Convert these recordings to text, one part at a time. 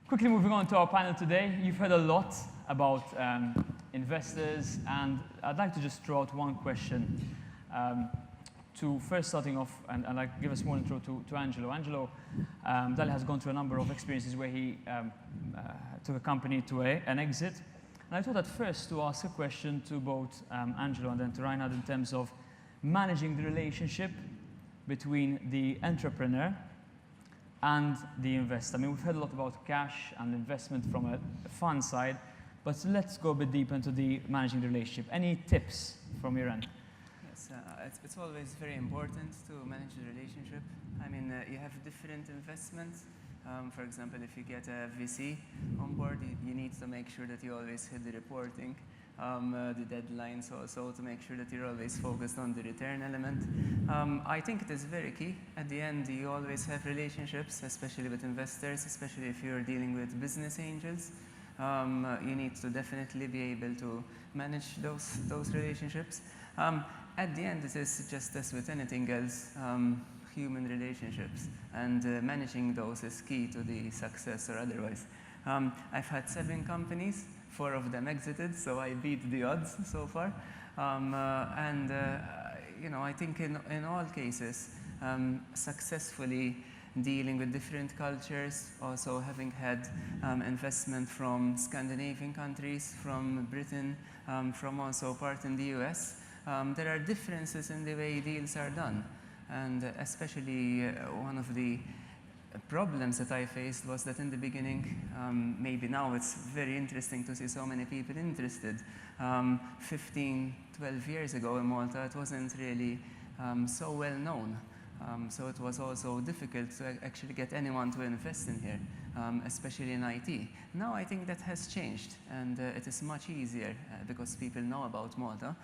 Quickly moving on to our panel today. You've heard a lot about investors, and I'd like to just throw out one question. To first starting off, and I'd like to give a small intro to Angelo. Angelo, Dalli has gone through a number of experiences where he took a company to an exit. And I thought at first to ask a question to both Angelo and then to Reinhold in terms of managing the relationship between the entrepreneur and the investor. I mean, we've heard a lot about cash and investment from a fund side, but let's go a bit deeper into the managing the relationship. Any tips from your end? Yes, it's always very important to manage the relationship. I mean, you have different investments. For example, if you get a VC on board, you need to make sure that you always hit the reporting, the deadlines also, to make sure that you're always focused on the return element. I think it is very key. At the end, you always have relationships, especially with investors, especially if you're dealing with business angels. You need to definitely be able to manage those relationships. At the end, it is just as with anything else, human relationships, and managing those is key to the success or otherwise. I've had 7 companies, 4 of them exited, so I beat the odds so far. You know, I think in all cases, successfully dealing with different cultures, also having had investment from Scandinavian countries, from Britain, from also part in the US, there are differences in the way deals are done. And especially one of the problems that I faced was that in the beginning, maybe now it's very interesting to see so many people interested. 15, 12 years ago in Malta, it wasn't really so well known. So it was also difficult to actually get anyone to invest in here, especially in IT. Now I think that has changed, and it is much easier because people know about Malta.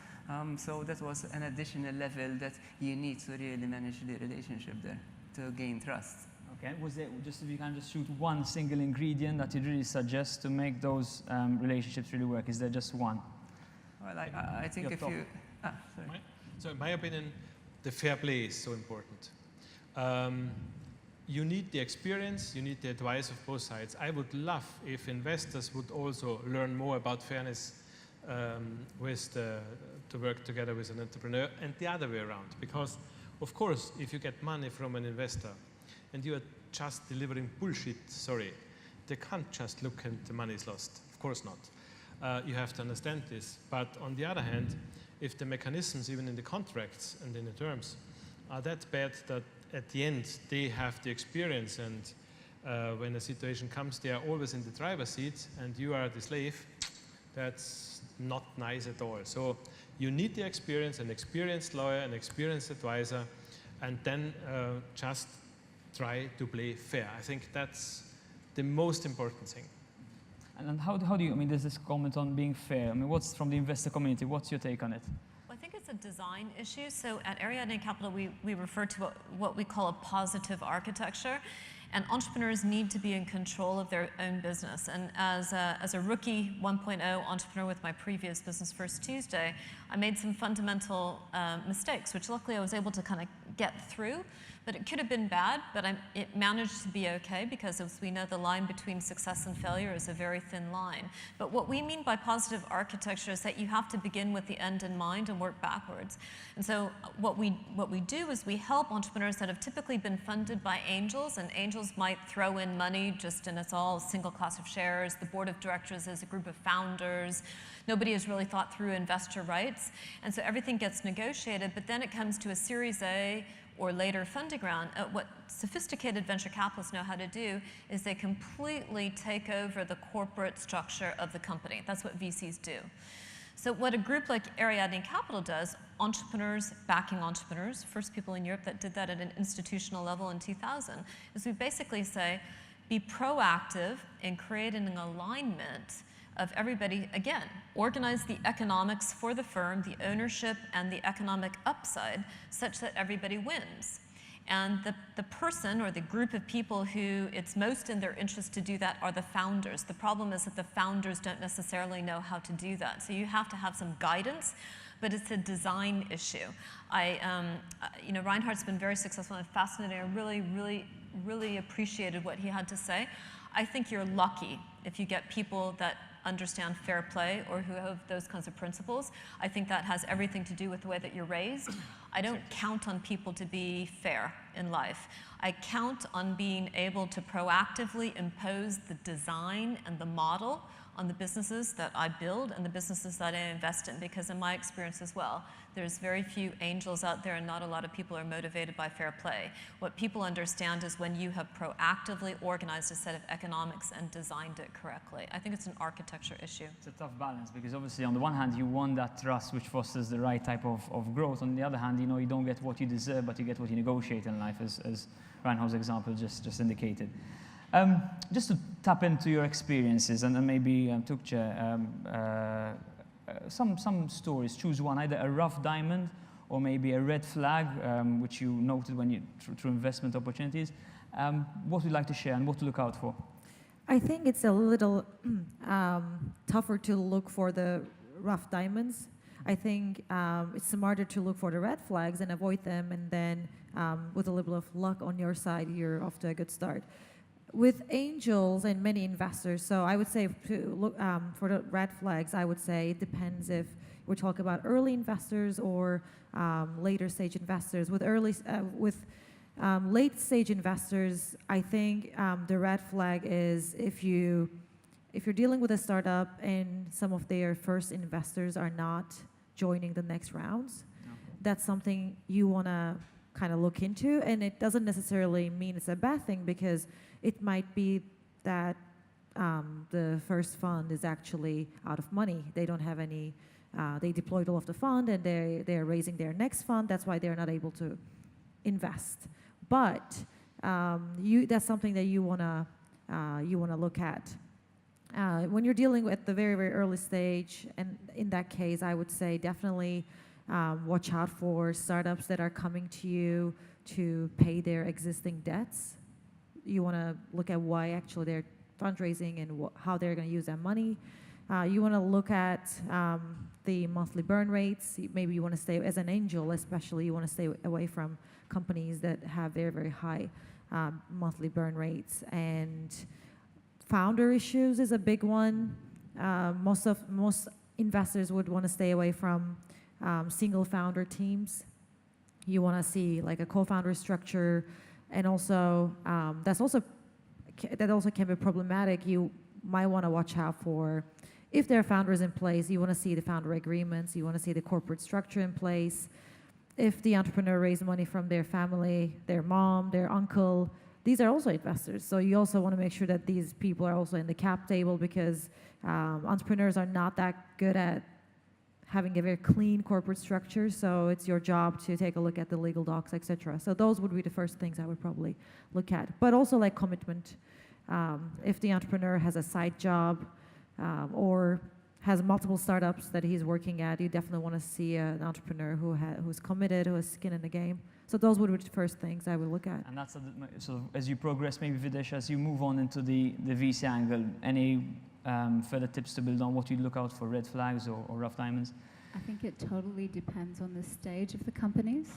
So that was an additional level that you need to really manage the relationship there to gain trust. Okay, was there, just if you can just shoot one single ingredient that you'd really suggest to make those relationships really work? Is there just one? Well, I think Your if top. you... So in my opinion, the fair play is so important. You need the experience, you need the advice of both sides. I would love if investors would also learn more about fairness to work together with an entrepreneur, and the other way around. Because, of course, if you get money from an investor and you are just delivering bullshit, sorry, they can't just look and the money is lost. Of course not. You have to understand this. But on the other hand, if the mechanisms, even in the contracts and in the terms, are that bad that at the end they have the experience, and when a situation comes, they are always in the driver's seat and you are the slave, that's not nice at all. So you need the experience, an experienced lawyer, an experienced advisor, and then just try to play fair. I think that's the most important thing. And how do you, I mean, there's this comment on being fair. I mean, what's from the investor community? What's your take on it? Well, I think it's a design issue. So at Ariadne Capital, we refer to what we call a positive architecture. And entrepreneurs need to be in control of their own business. And as a rookie 1.0 entrepreneur with my previous business First Tuesday, I made some fundamental mistakes, which luckily I was able to kind of get through. But it could have been bad, but it managed to be okay, because as we know, the line between success and failure is a very thin line. But what we mean by positive architecture is that you have to begin with the end in mind and work backwards. And so what we do is we help entrepreneurs that have typically been funded by angels, and angels might throw in money just, and it's all a single class of shares. The board of directors is a group of founders. Nobody has really thought through investor rights. And so everything gets negotiated, but then it comes to a Series A or later funding round. What sophisticated venture capitalists know how to do is they completely take over the corporate structure of the company. That's what VCs do. So what a group like Ariadne Capital does, entrepreneurs backing entrepreneurs, first people in Europe that did that at an institutional level in 2000, is we basically say, be proactive in creating an alignment of everybody, again, organize the economics for the firm, the ownership and the economic upside, such that everybody wins. And the person or the group of people who it's most in their interest to do that are the founders. The problem is that the founders don't necessarily know how to do that. So you have to have some guidance, but it's a design issue. You know, Reinhardt's been very successful and fascinating. I really appreciated what he had to say. I think you're lucky if you get people that understand fair play or who have those kinds of principles. I think that has everything to do with the way that you're raised. I don't count on people to be fair in life. I count on being able to proactively impose the design and the model on the businesses that I build and the businesses that I invest in, because in my experience as well, there's very few angels out there and not a lot of people are motivated by fair play. What people understand is when you have proactively organized a set of economics and designed it correctly. I think it's an architecture issue. It's a tough balance, because obviously on the one hand you want that trust which fosters the right type of growth. On the other hand, you know, you don't get what you deserve, but you get what you negotiate in life, as Reinhold's example just indicated. Just to tap into your experiences and maybe Tugce, some stories. Choose one, either a rough diamond or maybe a red flag, which you noted when you through investment opportunities. What would you like to share and what to look out for? I think it's a little tougher to look for the rough diamonds. I think it's smarter to look for the red flags and avoid them, and then with a little bit of luck on your side, you're off to a good start. With angels and many investors, so I would say to look for the red flags, I would say it depends if we're talking about early investors or later stage investors. With late stage investors, I think the red flag is if you're dealing with a startup and some of their first investors are not joining the next rounds. No. That's something you want to kind of look into, and it doesn't necessarily mean it's a bad thing, because it might be that the first fund is actually out of money. They don't have any, they deployed all of the fund and they're raising their next fund. That's why they're not able to invest. But that's something that you wanna look at. When you're dealing with the very, very early stage, and in that case, I would say definitely watch out for startups that are coming to you to pay their existing debts. You want to look at why actually they're fundraising and how they're going to use that money. You want to look at the monthly burn rates. Maybe you want to stay, as an angel especially, you want to stay away from companies that have very, very high monthly burn rates. And founder issues is a big one. Most investors would want to stay away from single founder teams. You want to see like a co-founder structure. And also, that also can be problematic. You might want to watch out for, if there are founders in place, you want to see the founder agreements, you want to see the corporate structure in place. If the entrepreneur raised money from their family, their mom, their uncle, these are also investors. So you also want to make sure that these people are also in the cap table, because entrepreneurs are not that good at having a very clean corporate structure, so it's your job to take a look at the legal docs, etc. So those would be the first things I would probably look at. But also like commitment. If the entrepreneur has a side job or has multiple startups that he's working at, you definitely want to see an entrepreneur who's committed, who has skin in the game. So those would be the first things I would look at. And that's sort of, as you progress, maybe Videesha, as you move on into the VC angle, any further tips to build on what you look out for, red flags or rough diamonds? I think it totally depends on the stage of the companies.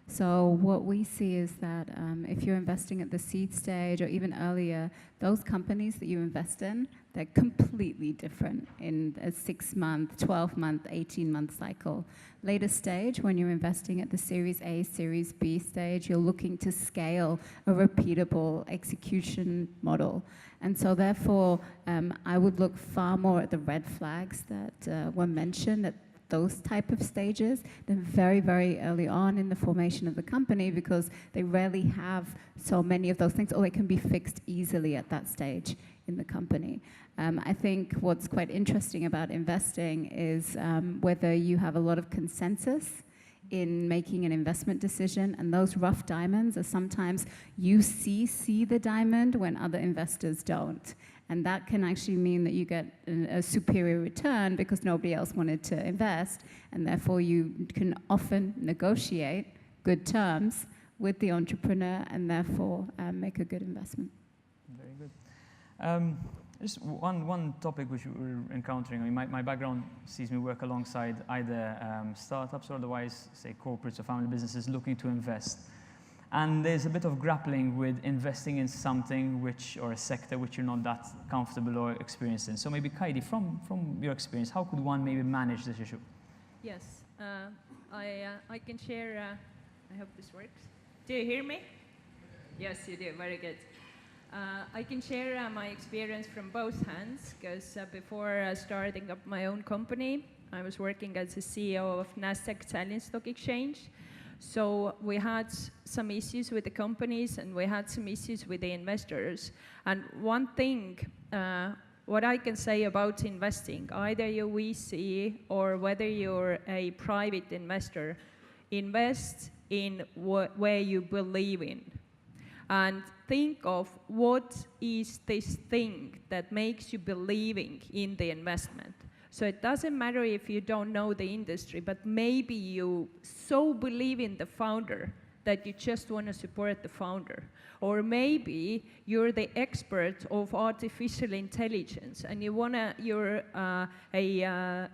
So what we see is that if you're investing at the seed stage or even earlier, those companies that you invest in, they're completely different in a 6-month, 12-month, 18-month cycle. Later stage, when you're investing at the Series A, Series B stage, you're looking to scale a repeatable execution model. And so therefore, I would look far more at the red flags that were mentioned at those type of stages than very, very early on in the formation of the company, because they rarely have so many of those things, or they can be fixed easily at that stage in the company. I think what's quite interesting about investing is whether you have a lot of consensus in making an investment decision, and those rough diamonds are sometimes you see the diamond when other investors don't. And that can actually mean that you get a superior return because nobody else wanted to invest, and therefore you can often negotiate good terms with the entrepreneur and therefore make a good investment. Very good. Just one topic which we're encountering. I mean, my background sees me work alongside either startups or otherwise, say, corporates or family businesses looking to invest. And there's a bit of grappling with investing in something or a sector which you're not that comfortable or experienced in. So maybe Kaidi, from your experience, how could one maybe manage this issue? Yes, I can share, I hope this works. Do you hear me? Yes, you do, very good. I can share my experience from both hands, because before starting up my own company, I was working as the CEO of Nasdaq Italian Stock Exchange. So we had some issues with the companies and we had some issues with the investors. And one thing, what I can say about investing, either you're VC or whether you're a private investor, invest in where you believe in. And think of what is this thing that makes you believing in the investment. So it doesn't matter if you don't know the industry, but maybe you so believe in the founder that you just want to support the founder. Or maybe you're the expert of artificial intelligence and you're a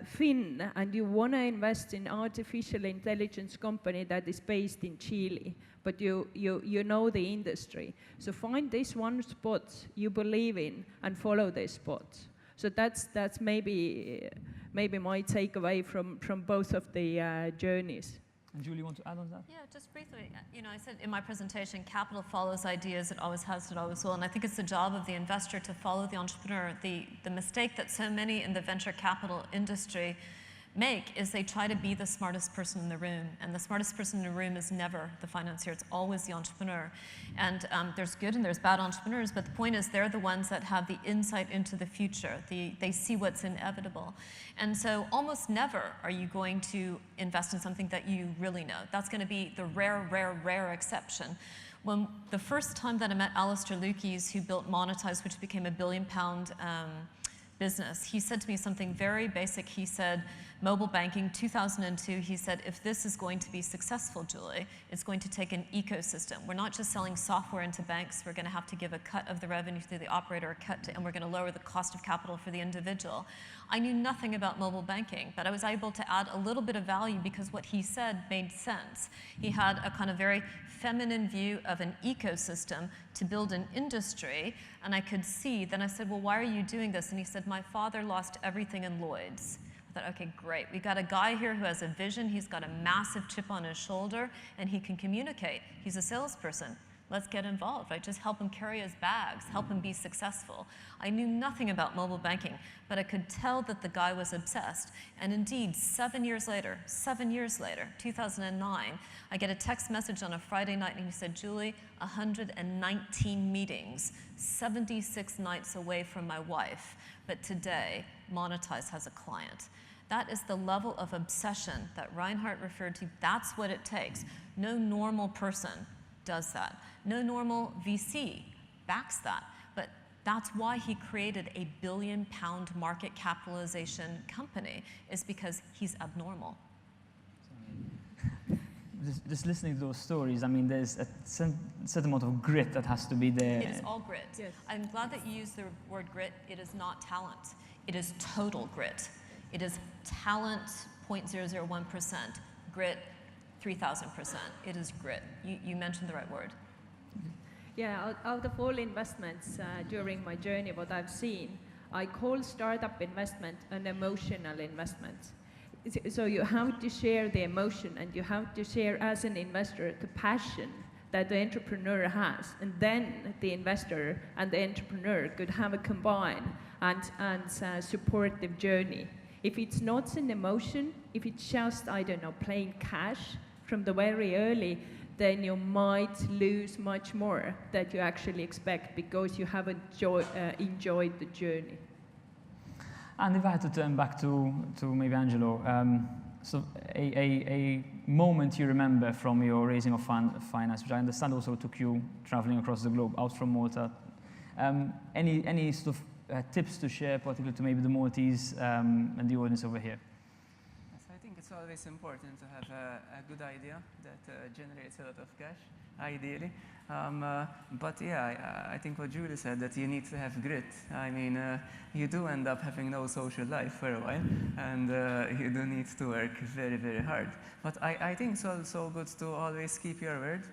Finn and you want to invest in artificial intelligence company that is based in Chile, but you know the industry. So find this one spot you believe in and follow this spot. So that's maybe my takeaway from both of the journeys. And Julie, you want to add on that? Yeah, just briefly. I said in my presentation, capital follows ideas. It always has, it always will. And I think it's the job of the investor to follow the entrepreneur. The mistake that so many in the venture capital industry make is they try to be the smartest person in the room. And the smartest person in the room is never the financier. It's always the entrepreneur. And there's good and there's bad entrepreneurs, but the point is they're the ones that have the insight into the future. They see what's inevitable. And so almost never are you going to invest in something that you really know. That's going to be the rare exception. When the first time that I met Alistair Lukes, who built Monetize, which became a £1 billion business, he said to me something very basic. He said, mobile banking, 2002, he said, if this is going to be successful, Julie, it's going to take an ecosystem. We're not just selling software into banks. We're going to have to give a cut of the revenue to the operator, and we're going to lower the cost of capital for the individual. I knew nothing about mobile banking, but I was able to add a little bit of value because what he said made sense. He had a kind of very feminine view of an ecosystem to build an industry, and I could see, then I said, well, why are you doing this? And he said, my father lost everything in Lloyd's. I thought, okay, great. We got a guy here who has a vision. He's got a massive chip on his shoulder, and he can communicate. He's a salesperson. Let's get involved, right? Just help him carry his bags, help him be successful. I knew nothing about mobile banking, but I could tell that the guy was obsessed. And indeed, 7 years later, 2009, I get a text message on a Friday night, and he said, Julie, 119 meetings, 76 nights away from my wife, but today, Monetize has a client. That is the level of obsession that Reinhold referred to. That's what it takes. No normal person does that. No normal VC backs that. But that's why he created a £1 billion market capitalization company, is because he's abnormal. Just listening to those stories, I mean, there's a certain amount of grit that has to be there. It is all grit. Yes. I'm glad that you used the word grit. It is not talent. It is total grit. It is talent, 0.001%, grit, 3,000%. It is grit. You mentioned the right word. Yeah, out of all investments during my journey, what I've seen, I call startup investment an emotional investment. So you have to share the emotion, and you have to share as an investor the passion that the entrepreneur has, and then the investor and the entrepreneur could have a combined and supportive journey. If it's not an emotion, if it's just, I don't know, playing cash from the very early, then you might lose much more that you actually expect because you haven't enjoyed the journey. And if I had to turn back to maybe Angelo, so a moment you remember from your raising of finance, which I understand also took you traveling across the globe, out from Malta. Any sort of tips to share, particularly to maybe the Maltese and the audience over here? So I think it's always important to have a good idea that generates a lot of cash, ideally. But yeah, I think what Julie said, that you need to have grit. I mean, you do end up having no social life for a while, and you do need to work very, very hard. But I think it's also good to always keep your word,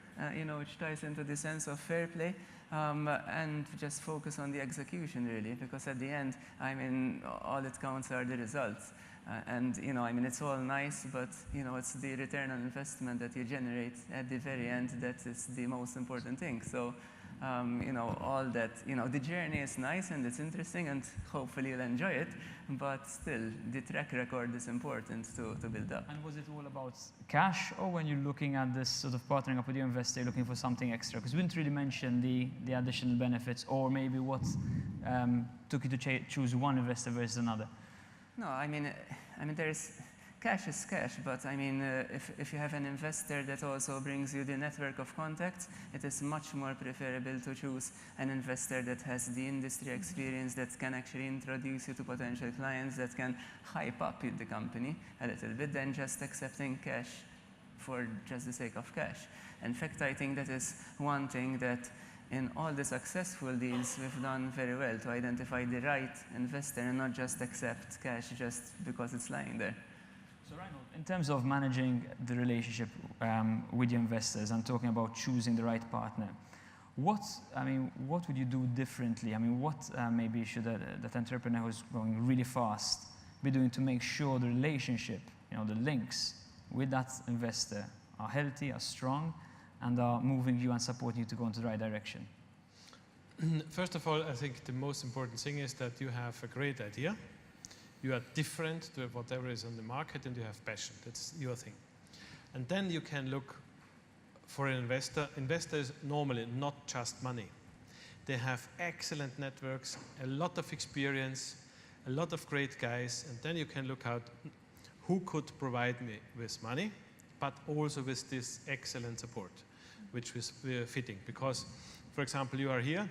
which ties into the sense of fair play. And just focus on the execution, really, because at the end, I mean, all that counts are the results. And I mean, it's all nice, but it's the return on investment that you generate at the very end that is the most important thing. So, all that, the journey is nice and it's interesting, and hopefully you'll enjoy it. But still, the track record is important to build up. And was it all about cash, or when you're looking at this sort of partnering up with your investor, you're looking for something extra? Because we didn't really mention the additional benefits, or maybe what took you to choose one investor versus another. No, I mean, cash is cash, but I mean, if you have an investor that also brings you the network of contacts, it is much more preferable to choose an investor that has the industry experience, that can actually introduce you to potential clients, that can hype up the company a little bit, than just accepting cash for just the sake of cash. In fact, I think that is one thing that in all the successful deals, we've done very well, to identify the right investor and not just accept cash just because it's lying there. So Reinhold, in terms of managing the relationship with your investors and talking about choosing the right partner, what would you do differently? I mean, what maybe should that entrepreneur who's going really fast be doing to make sure the relationship, the links with that investor are healthy, are strong, and are moving you and supporting you to go into the right direction? First of all, I think the most important thing is that you have a great idea. You are different to whatever is on the market, and you have passion. That's your thing. And then you can look for an investor. Investors normally not just money. They have excellent networks, a lot of experience, a lot of great guys, and then you can look out who could provide me with money, but also with this excellent support, which is fitting. Because, for example, you are here,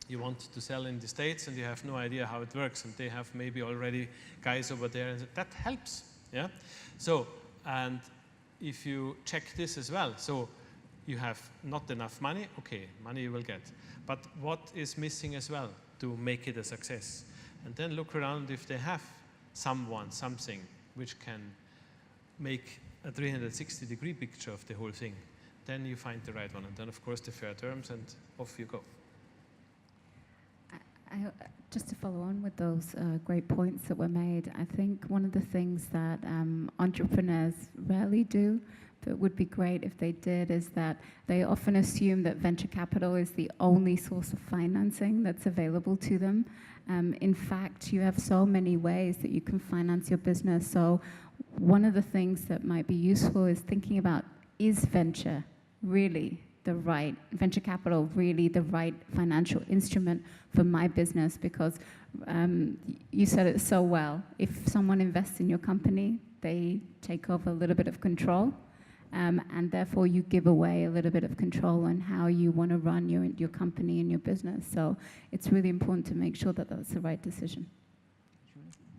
you want to sell in the States, and you have no idea how it works, and they have maybe already guys over there, and that helps. Yeah. So, and if you check this as well, so you have not enough money, okay, money you will get, but what is missing as well to make it a success? And then look around if they have someone, something which can make a 360-degree picture of the whole thing. Then you find the right one, and then of course the fair terms, and off you go. Just to follow on with those great points that were made, I think one of the things that entrepreneurs rarely do, but would be great if they did, is that they often assume that venture capital is the only source of financing that's available to them. In fact, you have so many ways that you can finance your business. So one of the things that might be useful is thinking about, is venture really the right, venture capital really the right financial instrument for my business? Because you said it so well. If someone invests in your company, they take over a little bit of control, and therefore you give away a little bit of control on how you want to run your company and your business. So it's really important to make sure that that's the right decision.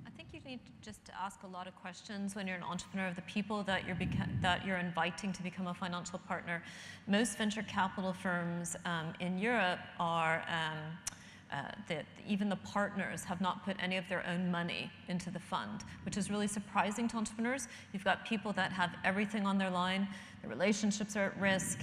I think you need just to ask a lot of questions when you're an entrepreneur of the people that you're inviting to become a financial partner. Most venture capital firms in Europe are even the partners have not put any of their own money into the fund, which is really surprising to entrepreneurs. You've got people that have everything on their line, their relationships are at risk,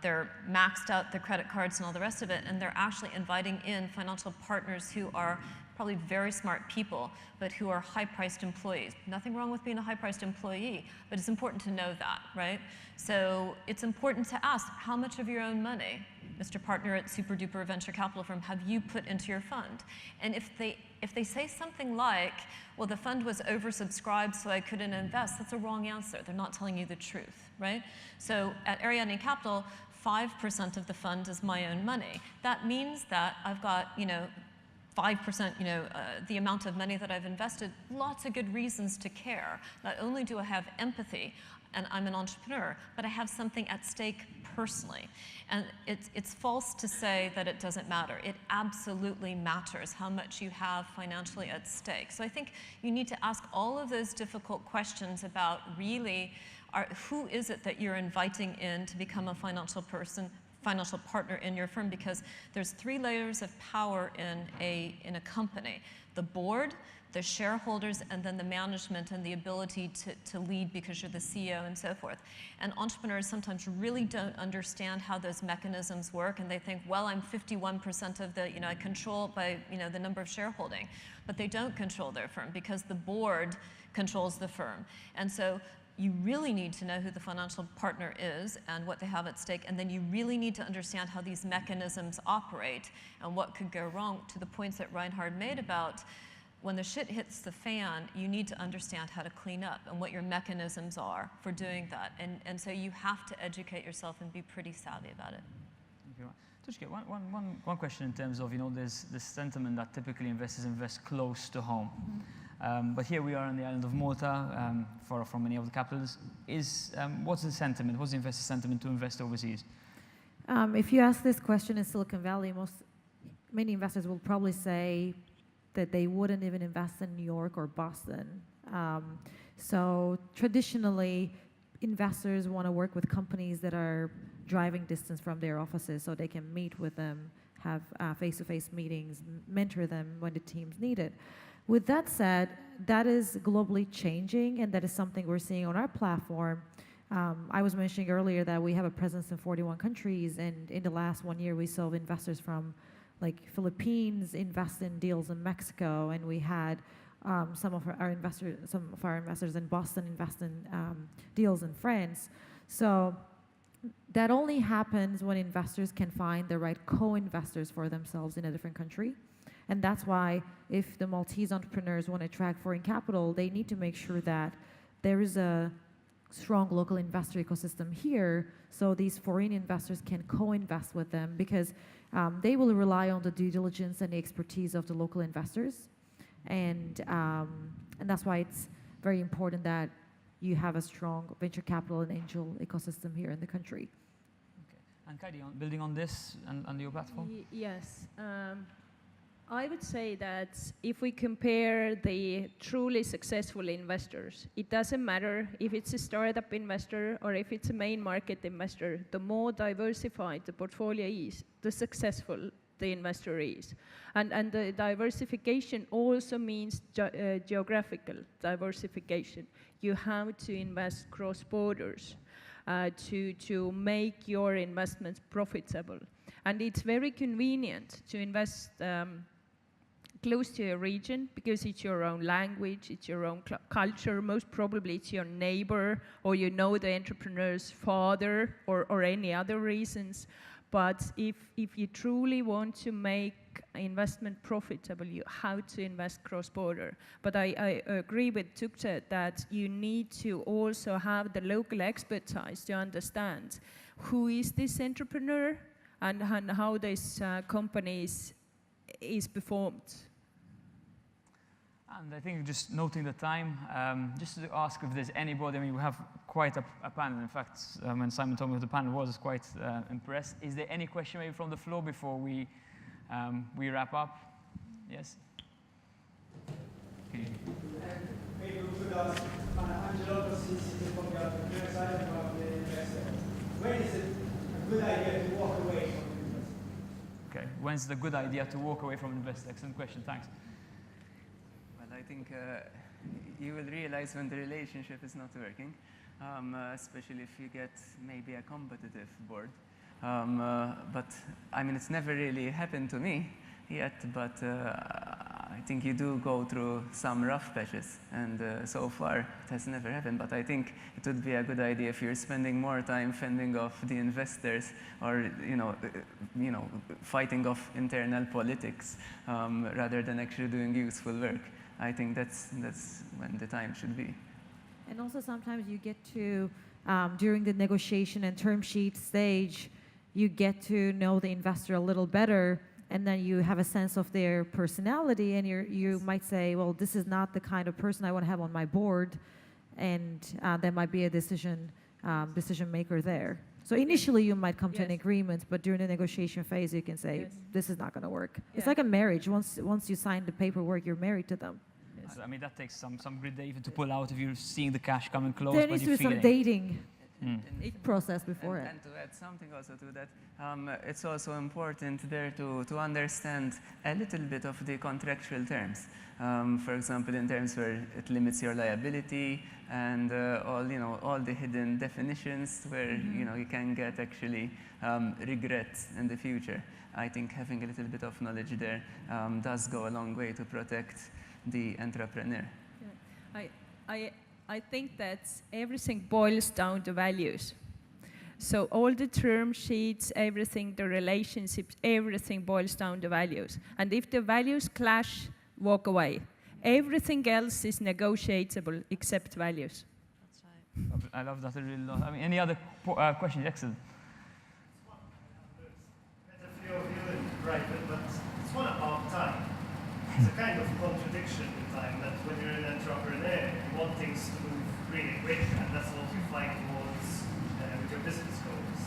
they're maxed out their credit cards and all the rest of it, and they're actually inviting in financial partners who are probably very smart people, but who are high-priced employees. Nothing wrong with being a high-priced employee, but it's important to know that, right? So it's important to ask, how much of your own money, Mr. Partner at Super Duper Venture Capital Firm, have you put into your fund? And if they say something like, well, the fund was oversubscribed, so I couldn't invest, that's a wrong answer. They're not telling you the truth, right? So at Ariadne Capital, 5% of the fund is my own money. That means that I've got, 5%, the amount of money that I've invested, lots of good reasons to care. Not only do I have empathy, and I'm an entrepreneur, but I have something at stake personally. And it's false to say that it doesn't matter. It absolutely matters how much you have financially at stake. So I think you need to ask all of those difficult questions about really, who is it that you're inviting in to become a financial partner in your firm, because there's 3 layers of power in a company: the board, the shareholders, and then the management and the ability to lead because you're the CEO and so forth. And entrepreneurs sometimes really don't understand how those mechanisms work, and they think, well, I'm 51% of the, I control by, the number of shareholding. But they don't control their firm because the board controls the firm. And so you really need to know who the financial partner is and what they have at stake, and then you really need to understand how these mechanisms operate and what could go wrong, to the points that Reinhold made about when the shit hits the fan, you need to understand how to clean up and what your mechanisms are for doing that. And so you have to educate yourself and be pretty savvy about it. Thank you. Tugce, one question in terms of, there's this sentiment that typically investors invest close to home. But here we are on the island of Malta, from many of the capitals. What's the sentiment? What's the investor sentiment to invest overseas? If you ask this question in Silicon Valley, many investors will probably say that they wouldn't even invest in New York or Boston. So traditionally, investors want to work with companies that are driving distance from their offices so they can meet with them, have face-to-face meetings, mentor them when the teams need it. With that said, that is globally changing, and that is something we're seeing on our platform. I was mentioning earlier that we have a presence in 41 countries, and in the last 1 year, we saw investors from Philippines invest in deals in Mexico, and we had some of our investors in Boston invest in deals in France. So that only happens when investors can find the right co-investors for themselves in a different country. And that's why if the Maltese entrepreneurs want to attract foreign capital, they need to make sure that there is a strong local investor ecosystem here, so these foreign investors can co-invest with them, because they will rely on the due diligence and the expertise of the local investors. And that's why it's very important that you have a strong venture capital and angel ecosystem here in the country. Okay. And Kaidi, building on this and your platform? Yes. I would say that if we compare the truly successful investors, it doesn't matter if it's a startup investor or if it's a main market investor. The more diversified the portfolio is, the successful the investor is. And the diversification also means geographical diversification. You have to invest cross borders to make your investments profitable. And it's very convenient to invest close to a region, because it's your own language, it's your own culture, most probably it's your neighbor, or you know the entrepreneur's father, or any other reasons. But if you truly want to make investment profitable, you have to invest cross-border. But I agree with Tugce that you need to also have the local expertise to understand who is this entrepreneur and how this company is performed. And I think just noting the time, just to ask if there's anybody, we have quite a panel. In fact, when Simon told me what the panel was, I was quite impressed. Is there any question maybe from the floor before we wrap up? Yes? Maybe we could ask Angelo, since he's from the entrepreneur side of the investor. When is it a good idea to walk away from investment? Okay, when's the good idea to walk away from investment? Excellent question, thanks. I think you will realize when the relationship is not working, especially if you get maybe a competitive board. But I mean, it's never really happened to me yet, but I think you do go through some rough patches, and so far it has never happened. But I think it would be a good idea if you're spending more time fending off the investors, or fighting off internal politics, rather than actually doing useful work. I think that's when the time should be. And also sometimes you get to, during the negotiation and term sheet stage, you get to know the investor a little better, and then you have a sense of their personality, and you might say, well, this is not the kind of person I want to have on my board, and there might be a decision maker there. So initially you might come to an agreement, but during the negotiation phase you can say, this is not going to work. It's like a marriage. Once you sign the paperwork, you're married to them. I mean, that takes some grit even to pull out if you're seeing the cash coming close. There needs to be some dating process before it. And to add something also to that, it's also important there to understand a little bit of the contractual terms. For example, in terms where it limits your liability and all the hidden definitions where you can get actually regret in the future. I think having a little bit of knowledge there does go a long way to protect the entrepreneur. Yeah. I think that everything boils down to values. So all the term sheets, everything, the relationships, everything boils down to values. And if the values clash, walk away. Everything else is negotiable except values. That's right. I love that a really lot. I mean, any other questions? Excellent. Met a few of you in private, but it's one about time. It's a kind of contradiction in time that when you're an entrepreneur, you want things to move really quick, and that's what you fight towards with your business goals.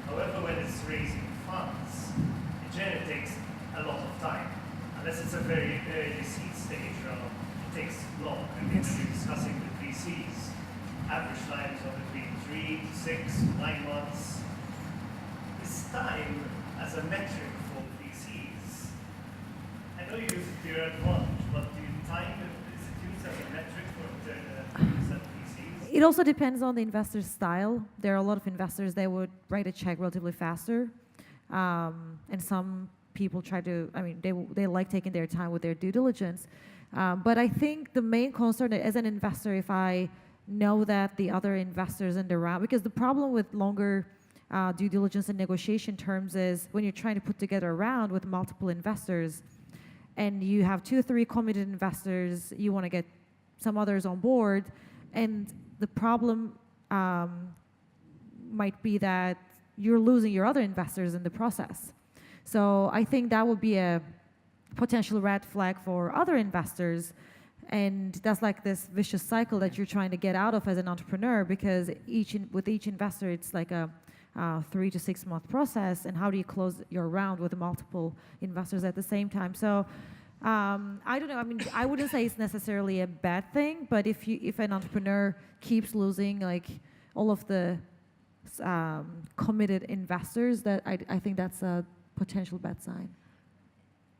However, when it's raising funds, it generally takes a lot of time. Unless it's a very early seed stage round, it takes long. And when you're discussing with VCs, average times are between 3 to 6 to 9 months. Is time as a metric for VCs? I know you use it to your advantage, but do you time it? Is it used as a metric for VCs? It also depends on the investor's style. There are a lot of investors that would write a check relatively faster, and some people try to, I mean, they like taking their time with their due diligence. But I think the main concern as an investor, if I know that the other investors in the round, because the problem with longer due diligence and negotiation terms is when you're trying to put together a round with multiple investors and you have 2 or 3 committed investors, you want to get some others on board, and the problem might be that you're losing your other investors in the process. So I think that would be a potential red flag for other investors, and that's like this vicious cycle that you're trying to get out of as an entrepreneur, because with each investor it's like a 3 to 6 month process, and how do you close your round with multiple investors at the same time? So I don't know, I mean, I wouldn't say it's necessarily a bad thing, but if an entrepreneur keeps losing like all of the committed investors, that I think that's a potential bad sign.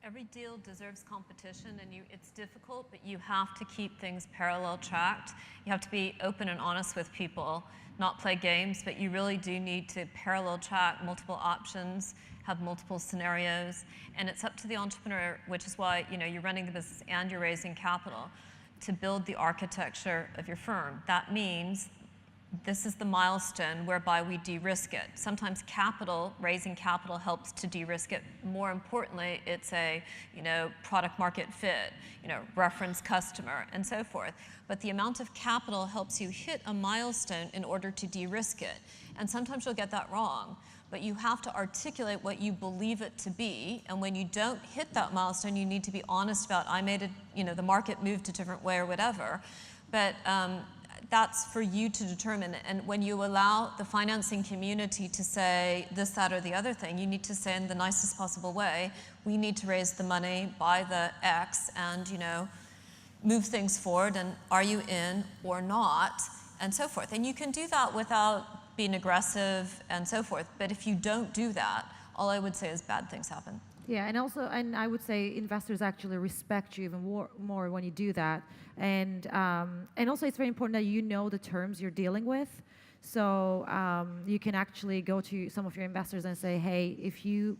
Every deal deserves competition, and it's difficult, but you have to keep things parallel tracked. You have to be open and honest with people, not play games, but you really do need to parallel track multiple options, have multiple scenarios, and it's up to the entrepreneur, which is why you're running the business and you're raising capital, to build the architecture of your firm. That means this is the milestone whereby we de-risk it. Sometimes raising capital helps to de-risk it. More importantly, it's a product market fit, reference customer, and so forth. But the amount of capital helps you hit a milestone in order to de-risk it. And sometimes you'll get that wrong, but you have to articulate what you believe it to be. And when you don't hit that milestone, you need to be honest about, I made it, the market moved a different way or whatever. But that's for you to determine. And when you allow the financing community to say this, that, or the other thing, you need to say in the nicest possible way, we need to raise the money by the X and, move things forward, and are you in or not, and so forth. And you can do that without being aggressive and so forth. But if you don't do that, all I would say is bad things happen. Yeah, and I would say investors actually respect you even more when you do that, and also it's very important that you know the terms you're dealing with, so you can actually go to some of your investors and say, hey, if you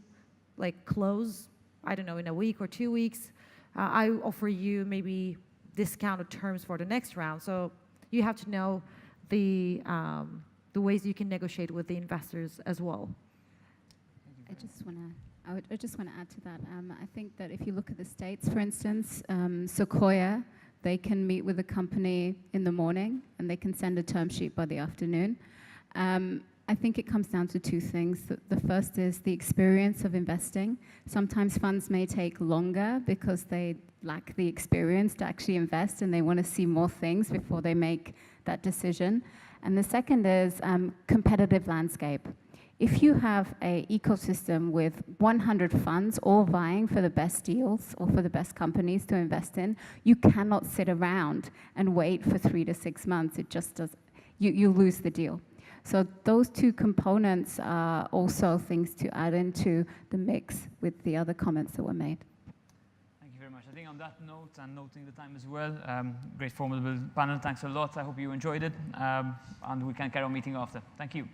close, I don't know, in a week or 2 weeks, I offer you maybe discounted terms for the next round. So you have to know the ways you can negotiate with the investors as well. I just want to add to that. I think that if you look at the States, for instance, Sequoia, they can meet with a company in the morning and they can send a term sheet by the afternoon. I think it comes down to two things. The first is the experience of investing. Sometimes funds may take longer because they lack the experience to actually invest and they want to see more things before they make that decision. And the second is competitive landscape. If you have an ecosystem with 100 funds all vying for the best deals or for the best companies to invest in, you cannot sit around and wait for 3 to 6 months. It just does, you lose the deal. So those two components are also things to add into the mix with the other comments that were made. Thank you very much. I think on that note, and noting the time as well, great formidable panel. Thanks a lot. I hope you enjoyed it, and we can carry on meeting after. Thank you.